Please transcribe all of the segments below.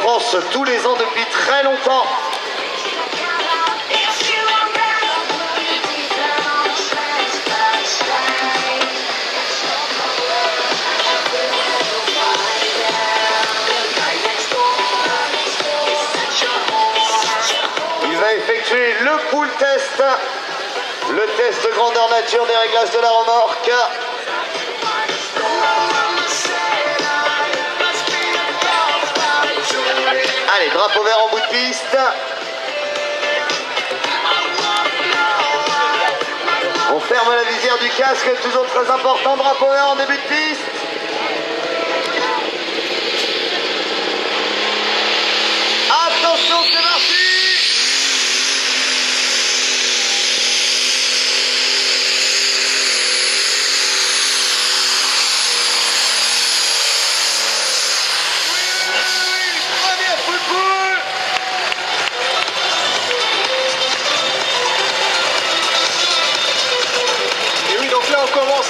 France tous les ans depuis très longtemps. Il va effectuer le pool test, le test de grandeur nature des réglages de la remorque. Allez, drapeau vert en bout de piste. On ferme la visière du casque, toujours très important, drapeau vert en début de piste. Attention, c'est parti!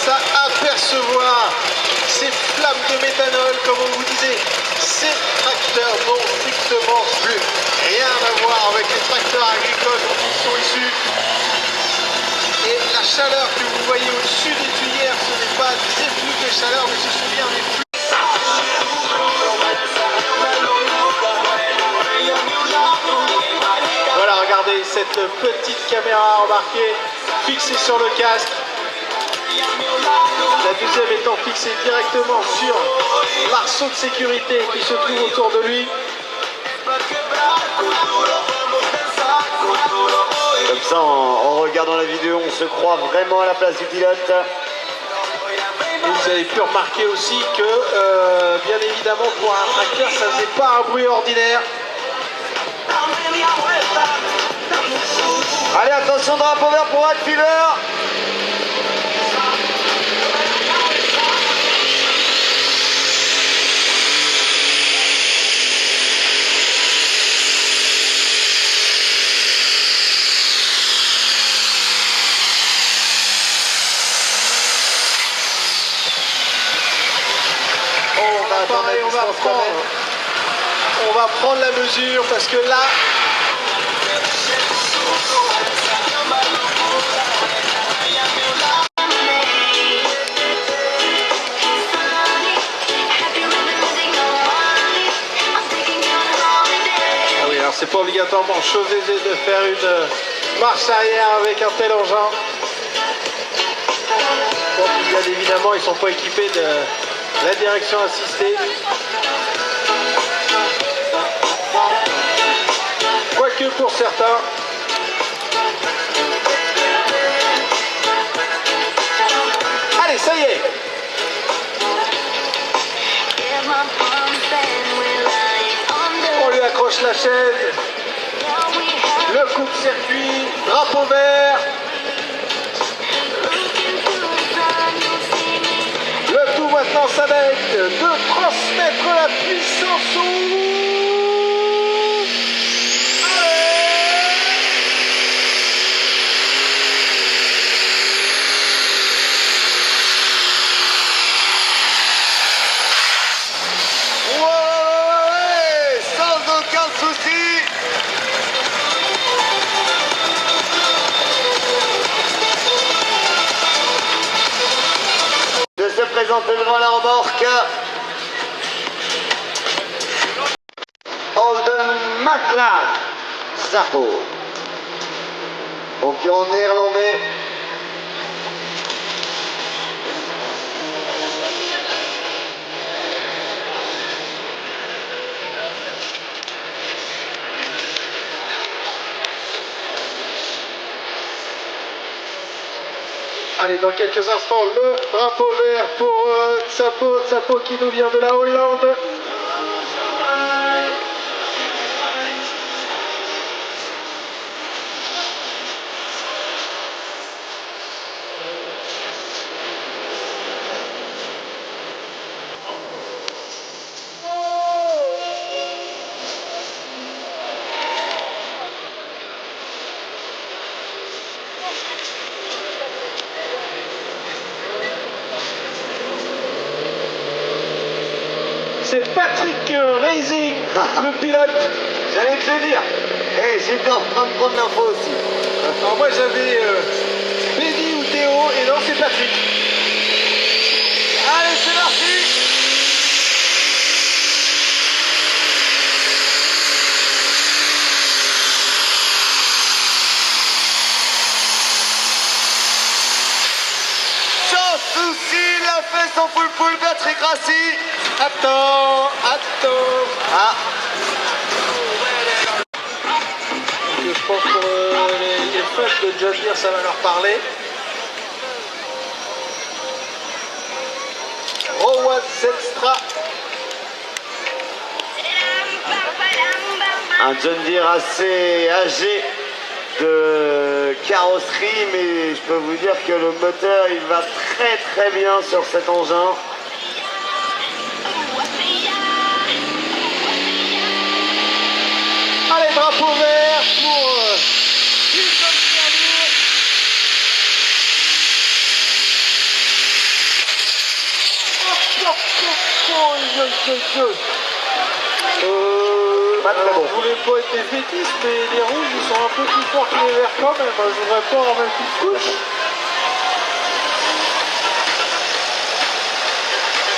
À apercevoir ces flammes de méthanol, comme on vous disait. Ces tracteurs n'ont strictement plus rien à voir avec les tracteurs agricoles qui sont issus. Et la chaleur que vous voyez au-dessus des tuyères, ce n'est pas des effluves de chaleur, mais ce sont bien des flux. Voilà, regardez cette petite caméra embarquée fixée sur le casque. La deuxième étant fixée directement sur l'arceau de sécurité qui se trouve autour de lui. Comme ça, en regardant la vidéo, on se croit vraiment à la place du pilote. Et vous avez pu remarquer aussi que, bien évidemment, pour un tracteur, ça ne faisait pas un bruit ordinaire. Allez, attention, drapeau vert pour Hatfielder. Pareil, on va prendre la mesure parce que là, ah oui, alors c'est pas obligatoirement chose aisée de faire une marche arrière avec un tel engin. Donc, bien évidemment, ils sont pas équipés de la direction assistée. Quoique pour certains. Allez, ça y est. On lui accroche la chaîne. Le coupe-circuit, drapeau vert. Le tout maintenant, ça va être de transmettre la puissance au... Ouais, sans aucun souci. De se présenter devant la remorque. Holden McLaren Zappo. Donc en néerlandais. Allez, dans quelques instants, le drapeau vert pour Zappo qui nous vient de la Hollande. C'est Patrick Racing, le pilote. J'allais te le dire. Eh, j'étais en train de prendre l'info aussi. Alors moi j'avais Benny ou Théo, et non c'est Patrick. Allez, c'est parti. Sans souci, il a fait son poule Patrick Rassi. Attends. Ah, Je pense que les fans de John Deere, ça va leur parler. Rowan Zenstra. un John Deere assez âgé de carrosserie, mais je peux vous dire que le moteur il va très bien sur cet engin. Allez, drapeau vert pour Pas très bon. je voulais pas être défaitiste, mais les rouges ils sont un peu plus forts que les verts quand même. Je voudrais pas en mettre une couche.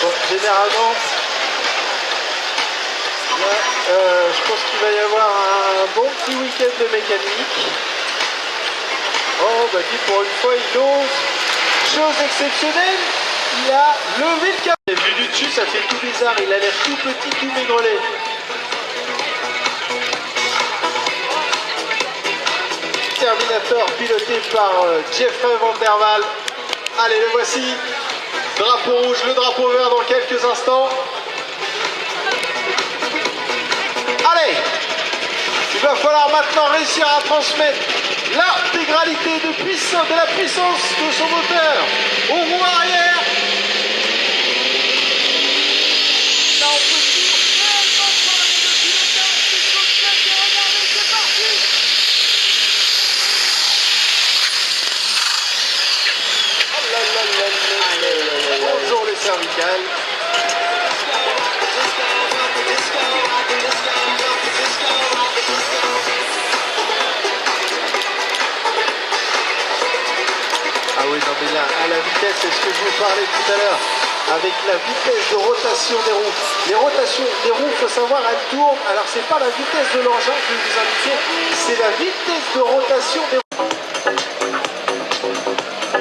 Bon, généralement, là, je pense qu'il va y avoir un bon petit week-end de mécanique. Oh, bah dis pour une fois, il ose. Chose exceptionnelle, il a levé le câble. Vu du dessus, ça fait tout bizarre. Il a l'air tout petit, tout maigrelet. Terminator piloté par Jeffrey Van der Waal. Allez, le voici. Drapeau rouge, le drapeau vert dans quelques instants. Allez, il va falloir maintenant réussir à transmettre l'intégralité de la puissance de son moteur au roue arrière. Là, on peut toujours tellement parler de pilotage, c'est chose faite, et regardez, c'est parti. Oh là là là là là. Bonjour les cervicales. Ah oui, non mais là, à la vitesse, c'est ce que je vous parlais tout à l'heure, avec la vitesse de rotation des roues. Les rotations des roues, il faut savoir, elles tournent. Alors, c'est pas la vitesse de l'engin que je vais vous indiquer, c'est la vitesse de rotation des roues.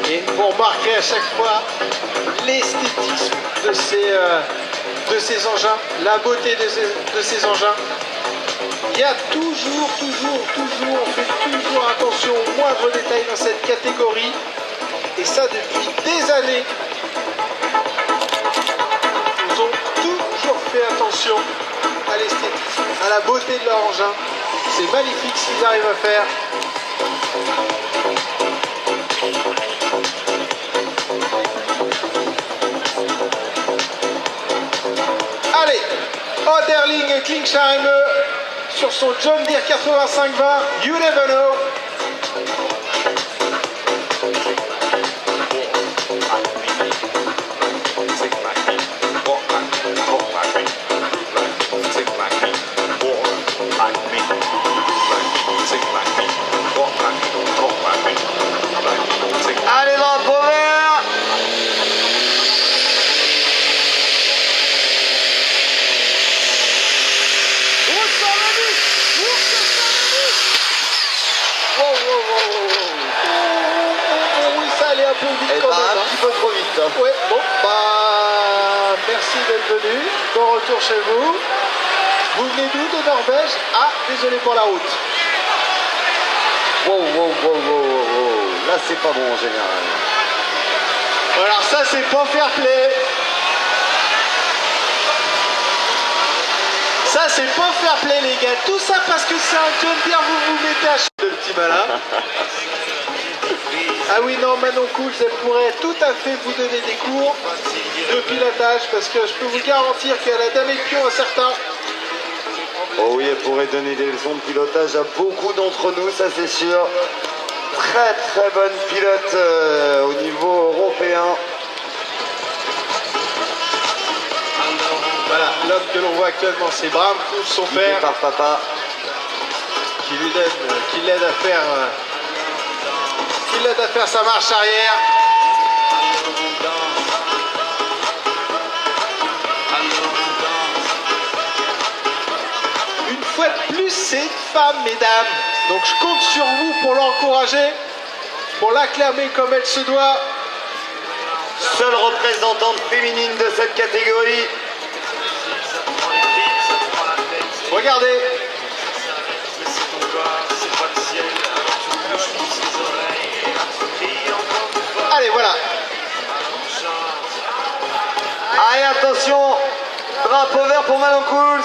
Et vous remarquerez à chaque fois l'esthétisme de ces engins, la beauté de ces engins. Il y a toujours, on fait toujours attention aux moindres détails dans cette catégorie. Et ça depuis des années. Ils ont toujours fait attention à l'esthétisme, à la beauté de leur engin. C'est magnifique ce qu'ils arrivent à faire. Allez, Oderling Klingsheim sur son John Deere 8520, You Never Know. Allez, drapeau vert. Oui, ça allait un peu vite Eh quand ben, même. un petit peu trop vite. Hein. Ouais, bon, bah, merci d'être venu. Bon retour chez vous. Vous venez d'où? De Norvège? Ah, désolé pour la route. Wow. Là, c'est pas bon en général. Alors ça, c'est pas fair play. Ça, c'est pas fair play, les gars. Tout ça parce que c'est un John Deere, vous vous mettez à chier, le petit malin. Ah oui, non, Manon Cools, elle pourrait tout à fait vous donner des cours de pilotage parce que je peux vous garantir qu'elle a damé le pion à certains. Oh oui, elle pourrait donner des leçons de pilotage à beaucoup d'entre nous, ça c'est sûr. Très bonne pilote au niveau européen. Voilà, l'homme que l'on voit actuellement, c'est Bram Kouf, son père, par papa. qui l'aide à faire sa marche arrière. Une fois de plus, c'est une femme, mesdames. Donc je compte sur vous pour l'encourager, pour l'acclamer comme elle se doit. Seule représentante féminine de cette catégorie. Regardez. Allez, voilà. Allez, attention, drapeau vert pour Manon Cools.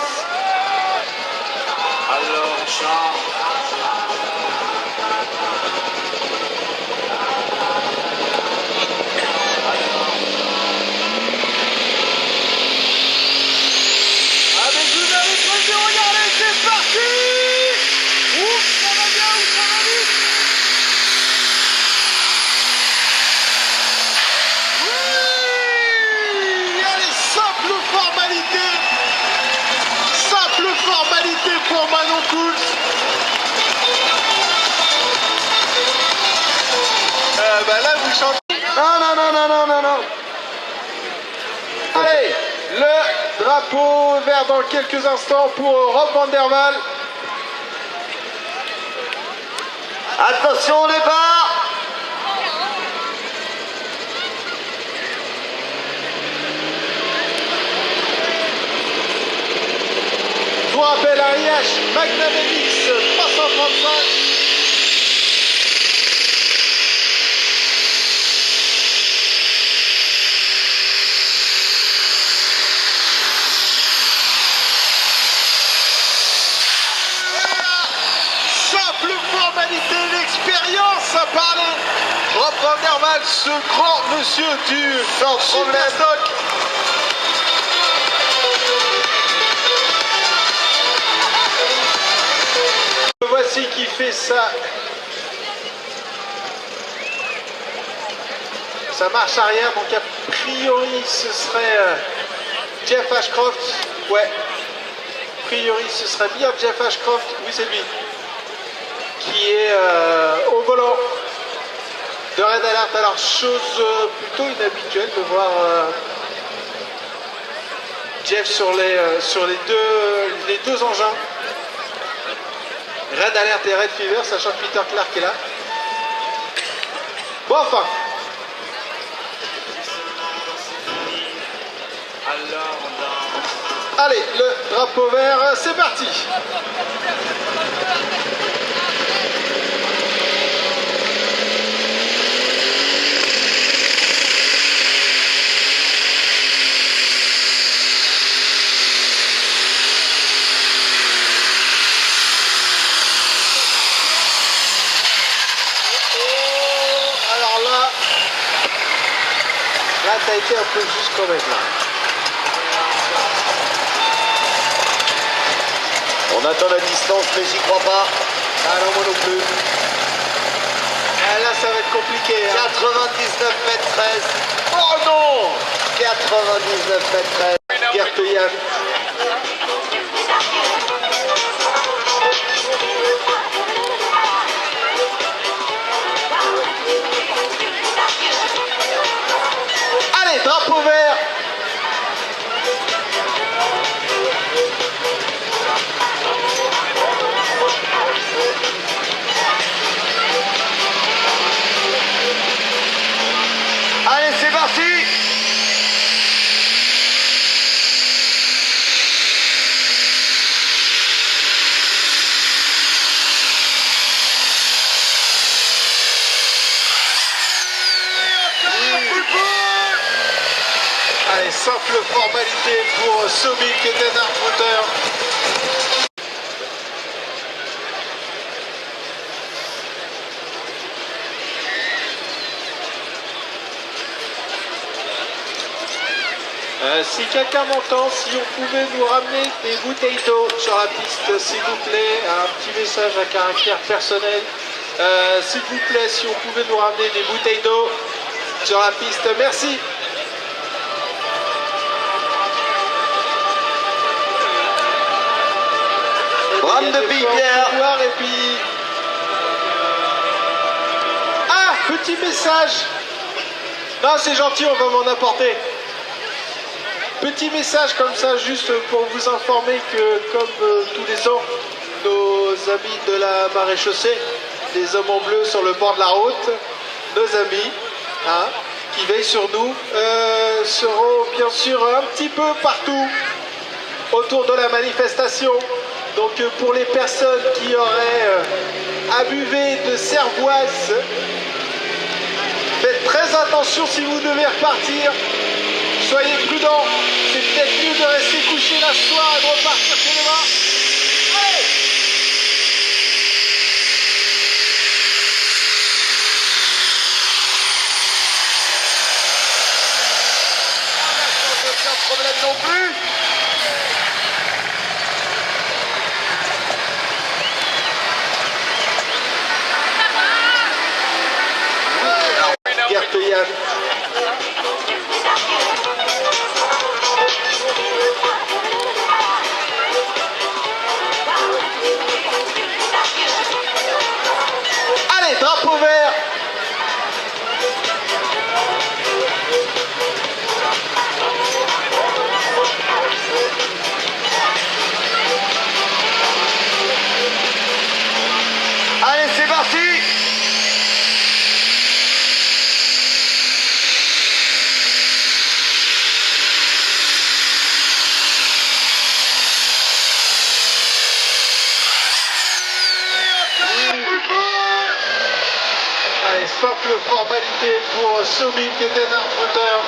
Pour Manon Cools. Là vous chantez. Non. Allez, le drapeau vert dans quelques instants pour Rob van der Waal. Attention au départ. Je vous rappelle un IH Magnum MX 335. Simple formalité, l'expérience à parler. Rob van der Waal, ce grand monsieur du Superstock. Voici qui fait sa marche arrière. Donc a priori ce serait Jeff Ashcroft. Ouais, a priori ce serait bien Jeff Ashcroft. Oui, c'est lui qui est au volant de Red Alert. Alors chose plutôt inhabituelle de voir Jeff sur les deux engins, Red Alert et Red Fever, sachant que Peter Clark est là. Bon, enfin. Allez, le drapeau vert, c'est parti. Là, ça a été un peu juste quand même. Là. On attend la distance, mais j'y crois pas. Ah non, moi non plus. Ah, là, ça va être compliqué. Hein. 99 mètres 13. Oh non 99 mètres 13. Gertoyan. Allez, drapeau vert. Allez, c'est parti. Allez, simple formalité pour Sobik et Den Hartmutter. Si quelqu'un m'entend, si on pouvait nous ramener des bouteilles d'eau sur la piste, s'il vous plaît, un petit message à caractère personnel. S'il vous plaît, si on pouvait nous ramener des bouteilles d'eau sur la piste, merci. Rame de Pierre. Et puis... Ah, petit message. Non, c'est gentil, on va m'en apporter. Petit message comme ça, juste pour vous informer que, comme tous les ans, nos amis de la maréchaussée, les hommes en bleu sur le bord de la route, nos amis, hein, qui veillent sur nous, seront bien sûr un petit peu partout autour de la manifestation. Donc pour les personnes qui auraient abuvé de cervoise, faites très attention si vous devez repartir. Soyez prudents, c'est peut-être mieux de rester couché la soirée et de repartir chez les mains. Allez! Aucun problème non plus. Gerteyan. Allez, drapeau vert. Allez, c'est parti. Allez, simple formalité pour Somi qui était un moteur.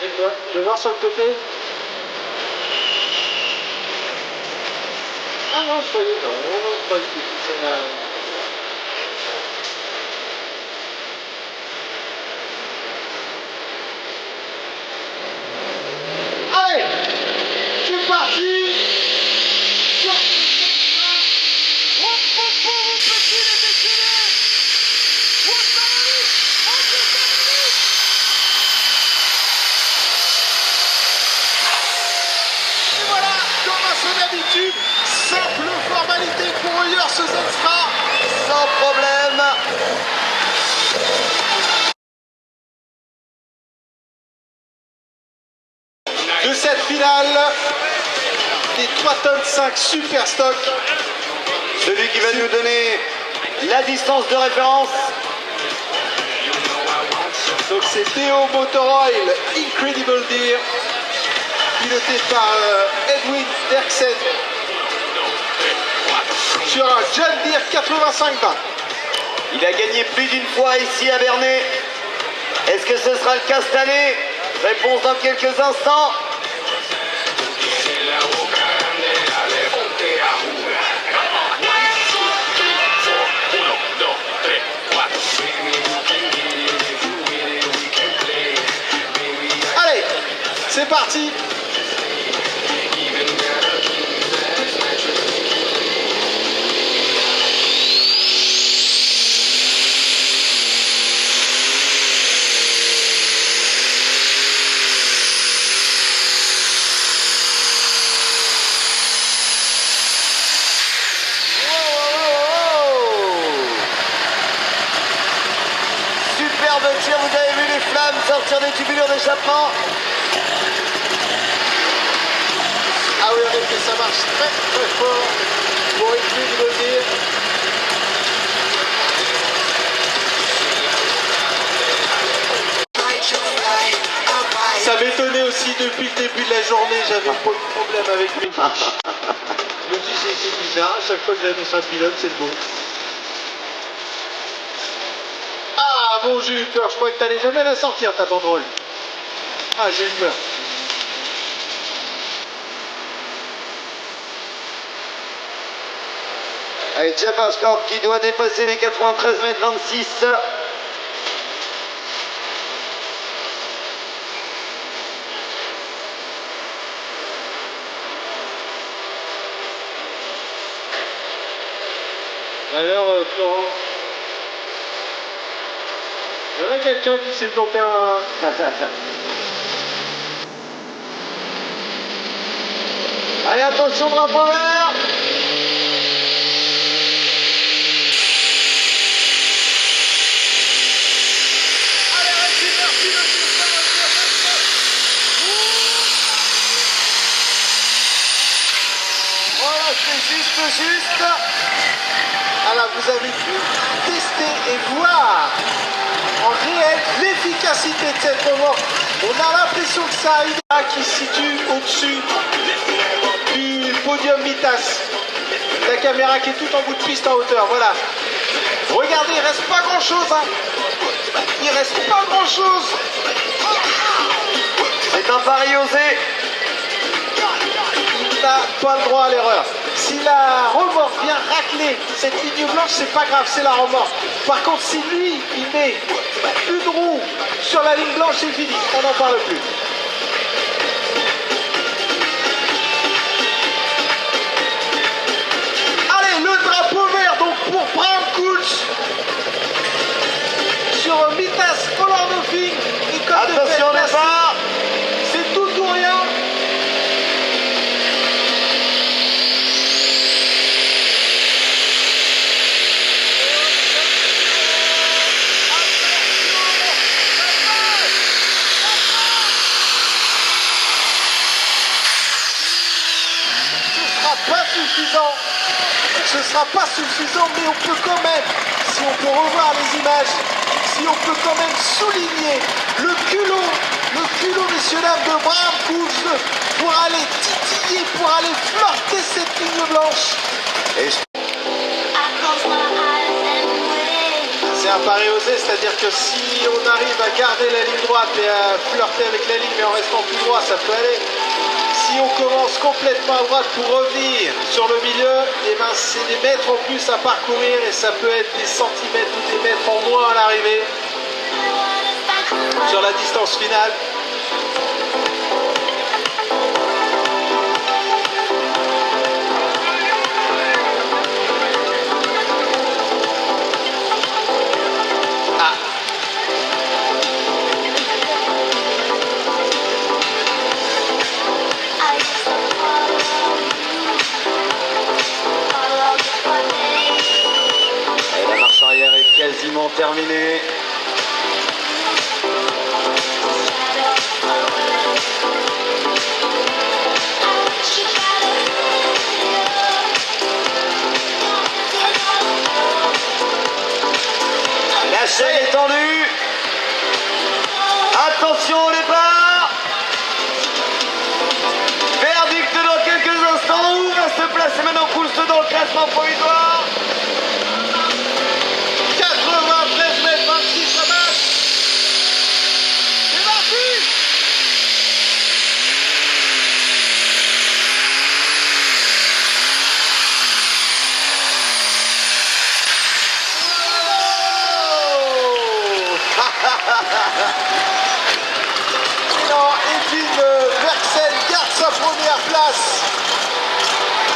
Et toi, je vais voir sur le côté. Ah non, soyez non, pas du tout. C'est la... Allez, c'est parti. Et voilà, comme à son habitude, simple formalité pour Oyers Extra. Sans problème. De cette finale des 3 tonnes 5 super stock. Celui qui va nous donner la distance de référence. Donc c'est Théo Motor Oil Incredible Deer, piloté par Edwin Derksen sur un John Deere 8520. Il a gagné plus d'une fois ici à Bernay. Est-ce que ce sera le cas cette année? Réponse dans quelques instants. Allez, c'est parti. Superbe tir, vous avez vu les flammes sortir des tubulures d'échappement. Ah oui, en effet, ça marche très très fort pour Incredible Deer. Ça m'étonnait aussi depuis le début de la journée, j'avais pas de problème avec lui. Je me dis c'est bizarre, à chaque fois que j'annonce un pilote, c'est le bon. Ah bon, j'ai eu peur, je croyais que t'allais jamais la sortir ta banderole. Ah, j'ai eu peur. Allez, Jefferson qui doit dépasser les 93 mètres 26. Alors, Florent, voudrais quelqu'un qui sait planter un... Allez, attention, drapeau vert. Voilà, c'est juste. Alors vous avez pu tester et voir en réel l'efficacité de cette remorque. On a l'impression que ça a une qui se situe au-dessus du podium Mitas. La caméra qui est tout en bout de piste en hauteur, voilà. Regardez, il reste pas grand-chose. Hein. Il reste pas grand-chose. C'est un pari osé. Il n'a pas le droit à l'erreur. Si la remorque vient racler cette ligne blanche, c'est pas grave, c'est la remorque. Par contre, si lui, il met une roue sur la ligne blanche, c'est fini, on n'en parle plus. Allez, le drapeau vert donc pour Bram Kooltz sur Mitas Polar Nothing. Attention au départ. C'est tout ou rien. Ce ne sera pas suffisant, mais on peut quand même, si on peut revoir les images, si on peut quand même souligner le culot, messieurs dames, de Bram Kooltz pour aller titiller, pour aller flirter cette ligne blanche. C'est un pari osé, c'est-à-dire que si on arrive à garder la ligne droite et à flirter avec la ligne, mais en restant tout droit, ça peut aller. Si on commence complètement à droite pour revenir sur le milieu, eh ben c'est des mètres en plus à parcourir et ça peut être des centimètres ou des mètres en moins à l'arrivée sur la distance finale. Quasiment terminé. La chaîne est tendue. Attention au départ. Verdict dans quelques instants. Où va se placer maintenant Kooltz dans le classement provisoire? 93 mètres 26, ça marche. C'est parti. Non, Edwin Verxen garde sa première place.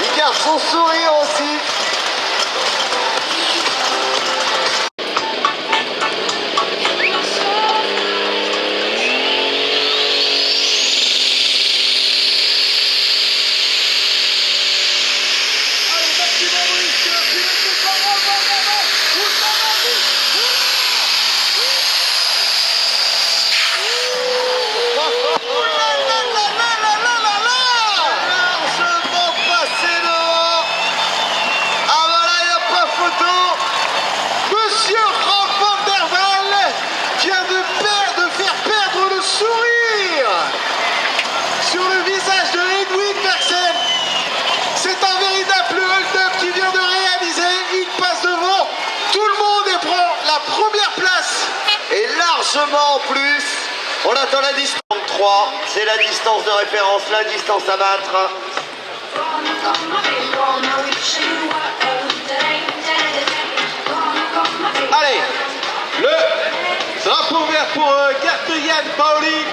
Il garde son sourire aussi. En plus, on attend la distance 3, c'est la distance de référence, la distance à battre. Allez, le drapeau vert pour Gert Jan Pauli.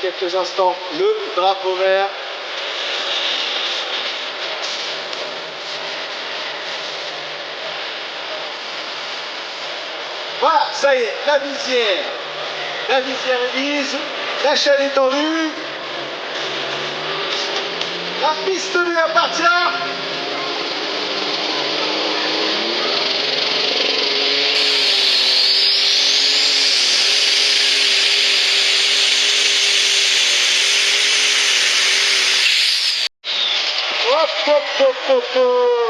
quelques instants le drapeau vert. Voilà, ça y est, la visière est mise, la chaîne est tendue, la piste lui appartient. Hop, hop, hop, hop, hop.